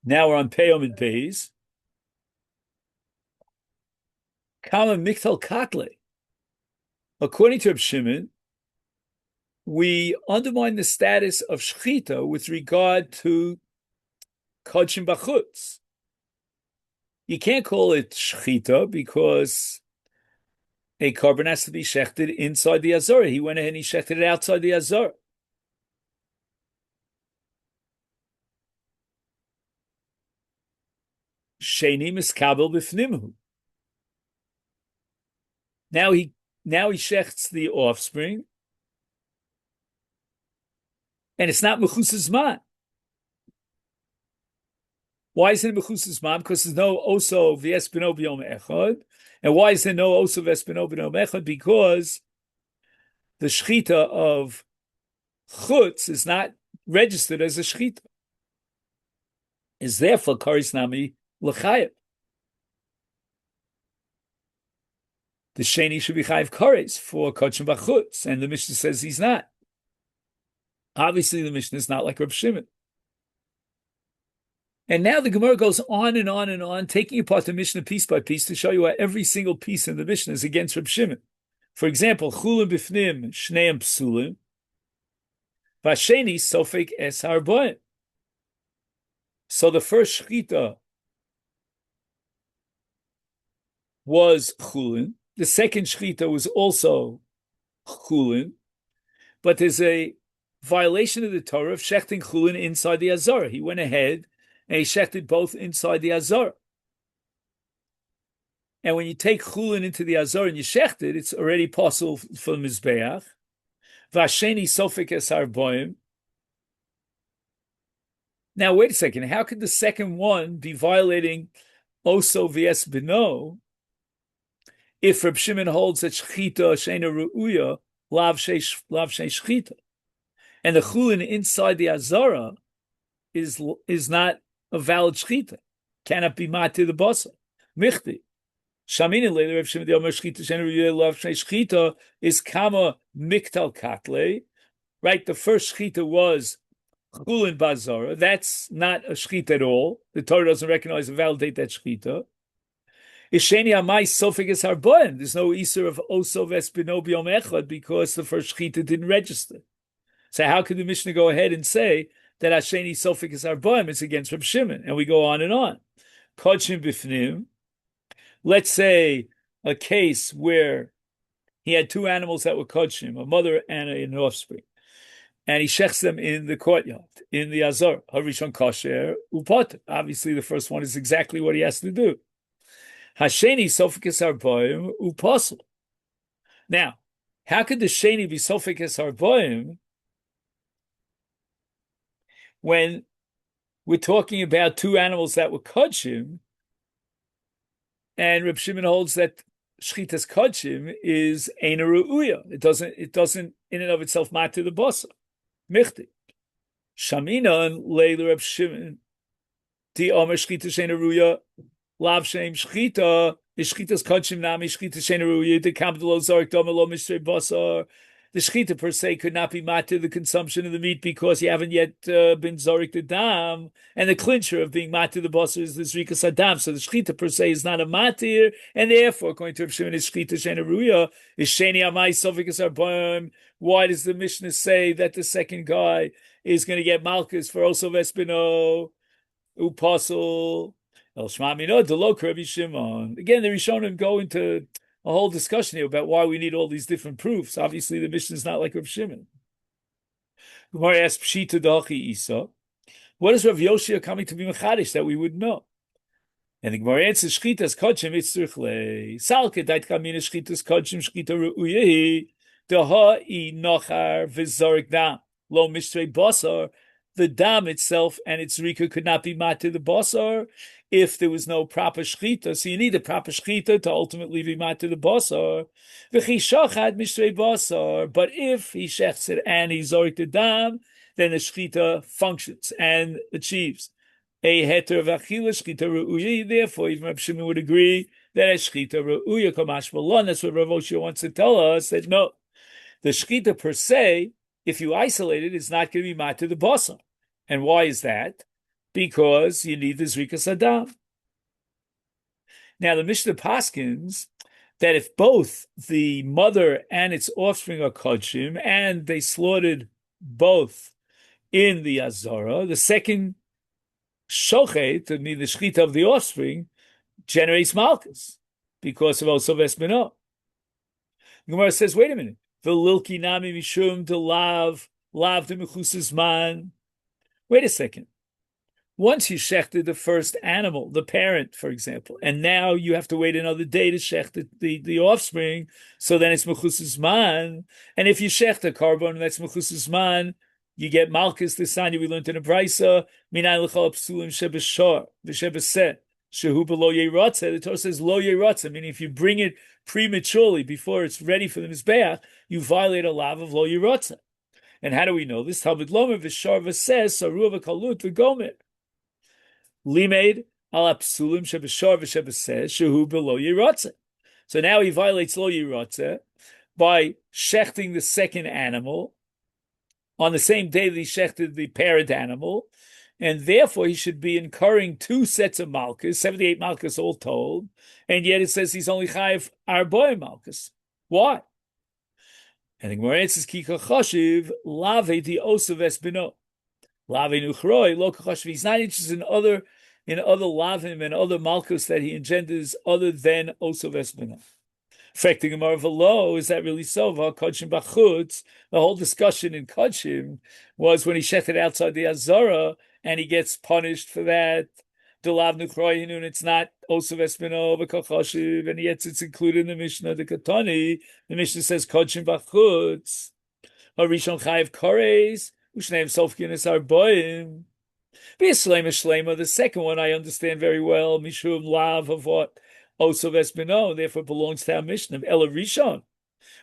Now we're on Peyom and Beis. Kama Miktal Katle. According to Reb Shimon, we undermine the status of Shechita with regard to Kodshim Bachutz. You can't call it Shechita because a carbon has to be shechted inside the Azor. He went ahead and he shechted it outside the Azor. Sheni miskabel b'fnimhu. Now he shechts the offspring, and it's not mechusas man. Why is it mechusas man? Because there's no oso v'espino b'yom echad. And why is there no oso v'espino b'yom echad? Because the shechita of chutz is not registered as a shechita. Is therefore karis nami l'chayim. The sheni should be chayiv kares for kodshim b'chutz, and the Mishnah says he's not. Obviously, the Mishnah is not like Reb Shimon. And now the Gemara goes on and on and on, taking apart the Mishnah piece by piece to show you how every single piece in the Mishnah is against Reb Shimon. For example, Chullin b'fnim shneim psulim, v'asheni sofek es harboim. So the first shechita was Chullin. The second shechita was also Chullin, but there's a violation of the Torah of shechting Chullin inside the Azor. He went ahead and he shechted both inside the Azor. And when you take Chullin into the Azor and you shecht it, it's already possible for the Mizbeach. Vasheni sofek es harboim. Now, wait a second. How could the second one be violating oso v'es bino if Reb Shimon holds that shechita sheina ru'uya lav shei shechita, and the chulin inside the azara is not a valid shechita, cannot be mati the basa michti shamina later Reb Shimon the omer shechita sheina ru'uya lav shei shechita is kama miktal katle, right? The first shechita was chulin bazara. That's not a shechita at all. The Torah doesn't recognize and validate that shechita. Isheni amai sofik is harboim. There's no iser of oso v'espino b'yom echad because the first shechita didn't register. So how could the Mishnah go ahead and say that Asheni sofik is harboim is against Reb Shimon? And we go on and on. Kodshim b'fnim. Let's say a case where he had two animals that were kodshim, a mother and an offspring, and he shechs them in the courtyard, in the azor. Harishon kosher upat. Obviously, the first one is exactly what he has to do. Hasheni sofekes harboim uposel. Now, how could the sheni be sofekes harboim when we're talking about two animals that were kodshim, and Reb Shimon holds that shchitas kodshim is eina ru'uya. It doesn't in and of itself matter the bossa. Michti. Shamina and Leila Reb Shimon Ti Omer shchitas eina ru'uya. Lav shem shchita is shchitas kodshim nami shchita sheina ru'uya the kamdelo zarek domelo mishrei basar. The shchita per se could not be matir the consumption of the meat because you haven't yet been zorik the dam, and the clincher of being matir the basar is the zrika sadam. So the shchita per se is not a matir, and therefore, according to Reb Shimon, is shchita sheina ru'uya is sheni amai sofikas arbam. Why does the Mishnah say that the second guy is going to get malchus for also vespino upasul? El Shmamino, the low Rabbi Shimon. Again, the Rishonim go into a whole discussion here about why we need all these different proofs. Obviously, the Mishnah is not like Rabbi Shimon. Gemara asks Pshita Dachi Isa. What is Rav Yoshia coming to be mechadish that we would know? And the Gemara answers Shchitas Kodshim Itzrichle Salke Dait Kamina Shchitas Kodshim Shchita Ru'uyehi Daha I Nochar Vizorik Dam Lo Mishrei Basar. The dam itself and its rika could not be mat to the basar if there was no proper shchita. So you need a proper shchita to ultimately be mat to the basar. V'chi shachad mishrei basar. But if he shechts it and he zorik the dam, then the shchita functions and achieves a heter v'achila shchita ru'uya. Therefore, even Reb Shimon would agree that a shchita ru'uya kamash malon. That's what Rav Oshia wants to tell us, that no, the shchita per se, if you isolate it, it's not going to be mat to the basar. And why is that? Because you need the Zrikas Adam. Now, the Mishnah paskins that if both the mother and its offspring are kodshim, and they slaughtered both in the Azara, the second shochet, I mean the shechita of the offspring, generates malchus because of Osav Esmino. Gemara says, wait a minute. V'lilki nami mishum de lav de mechusas man. Wait a second. Once you shechted the first animal, the parent, for example, and now you have to wait another day to shecht the offspring, so then it's mechusas man. And if you shecht a carbon, that's mechusas man, you get malchus, the sanya we learned in the Brisa, minay l'chal psulim shebeshor, v'shebeseh, shehu below yeratze. The Torah says lo yeratze, meaning if you bring it prematurely, before it's ready for the mizbeach, you violate a lav of lo yeratze. And how do we know this? Talmud Lomer v'shar says saruah v'kalut v'gomer. Limed al psulim shebeshar v'shebeseh shehu below yiratze. So now he violates lo yiratze by shechting the second animal on the same day that he shechted the parent animal, and therefore he should be incurring two sets of malchus, 78 malchus all told, and yet it says he's only chayiv arboim malchus. Why? And the Gemara answers kika chashiv lave di osav esbino. He's not interested in other lavim and other malchus that he engenders other than Osav Esbina. Affecting Gemara V'lo, is that really so? The whole discussion in Kodshim was when he shechted outside the Azara and he gets punished for that. And it's not Osav Esbino v'Kachashiv, and yet it's included in the Mishnah, the Katani. The Mishnah says Kodshim B'chutz. Harishon Chayiv Kores. Ushneim Sofkinis Arboim. Be a Shlema. The second one I understand very well. Mishum Lav of what? Osav Esbino, therefore belongs to our Mishnah. Ela Rishon.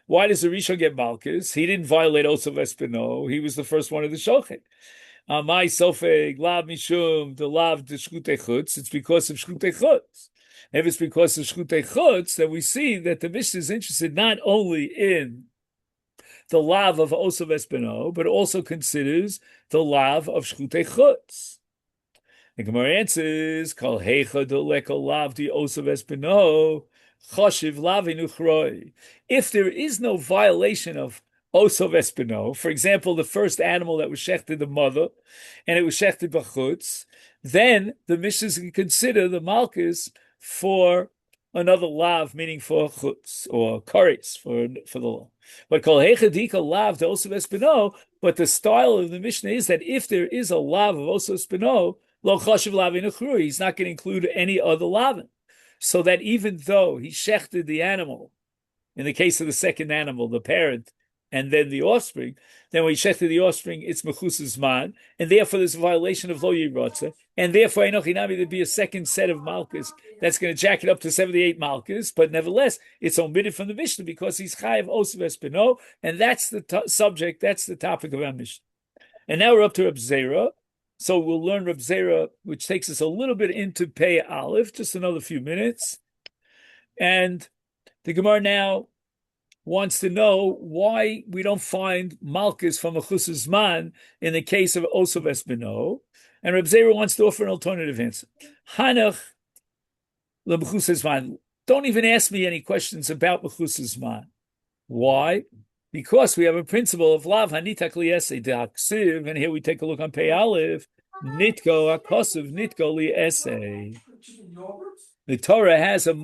Why does the Rishon get Malchus? He didn't violate Osav Esbino. He was the first one of the Shochet. My Sofeg, Lav Mishum, the Lav de Shkutei Chutz. It's because of Shkutei Chutz. If it's because of Shkutei Chutz, then we see that the Mishnah is interested not only in the lav of Osav Esbino, but also considers the lav of Shchutei Chutz. The Gemara answers, Kol heicha deleko lav di Osav Esbino, choshiv lavi nuchroi. If there is no violation of Osav Esbino, for example, the first animal that was shechted, the mother, and it was shechted b'chutz, then the Mishnah can consider the malchus for another lav, meaning for chutz or kares for the law. But kol hechadika lav to Osav Esbino. But the style of the Mishnah is that if there is a lav of Osav Esbino, lo chashiv lavin uchrui, he's not going to include any other lavin. So that even though he shechted the animal, in the case of the second animal, the parent, and then the offspring, then when he shechted the offspring, it's mechusas man, and therefore there's a violation of lo yirotze, and therefore enochinami there'd be a second set of malchus that's going to jack it up to 78 malchus, but nevertheless it's omitted from the Mishnah because he's chayiv Osav Esbino, and that's the subject, that's the topic of our Mishnah. And now we're up to Reb Zera, so we'll learn Reb Zera, which takes us a little bit into Pei Aleph, just another few minutes, and the Gemara now wants to know why we don't find malchus from a chusas man in the case of Osav Esbino, and Reb Zera wants to offer an alternative answer. Hanach le'mechusas man. Don't even ask me any questions about mechusas man. Why? Because we have a principle of lav hanitak li'esei de'aksiv, and here we take a look on Pei Aleph. Nitko akosiv nitko li'esei. The Torah has a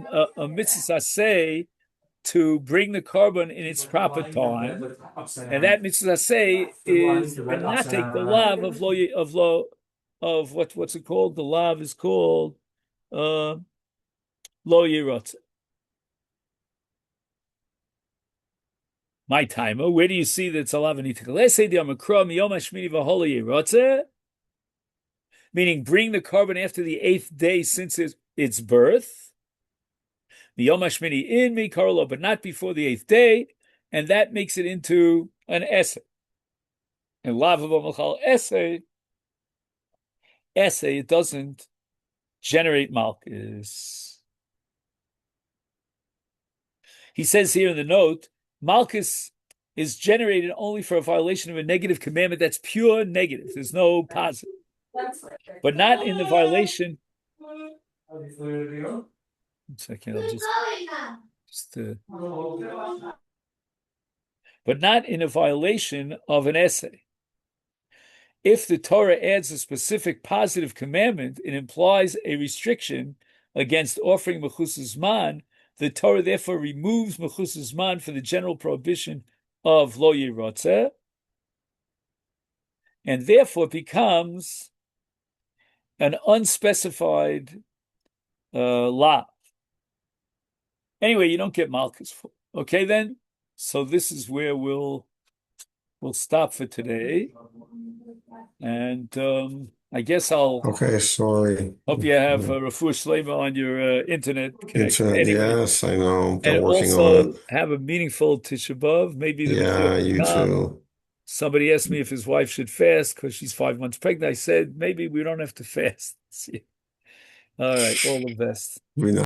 mitzvah say to bring the carbon in its proper time, and that mitzvah say is not take the lav of what's it called? The lav is called lo yirotze. My timer. Where do you see that it's a lav meaning bring the carbon after the 8th day since its birth. The Yom HaShmini in me, Karlo, but not before the 8th day, and that makes it into an essay. And Lava B'Machal essay, it doesn't generate Malchus. He says here in the note, Malchus is generated only for a violation of a negative commandment that's pure negative. There's no positive. But not in the violation. 1 second, I'll just but not in a violation of an essay. If the Torah adds a specific positive commandment, it implies a restriction against offering mechusas man. The Torah therefore removes mechusas man for the general prohibition of lo yiratzeh, and therefore becomes an unspecified law. Anyway, you don't get malchus for. Okay, then. So this is where we'll stop for today, and I guess I'll. Okay, sorry. Hope you have a refuah shleima on your internet connection. Anyway, Yes, I know. and They're working on also it. have a meaningful Tisha B'Av. Maybe the Mashiach Yeah, will you come. too. Somebody asked me if his wife should fast because she's 5 months pregnant. I said maybe we don't have to fast. All right, all the best. We know.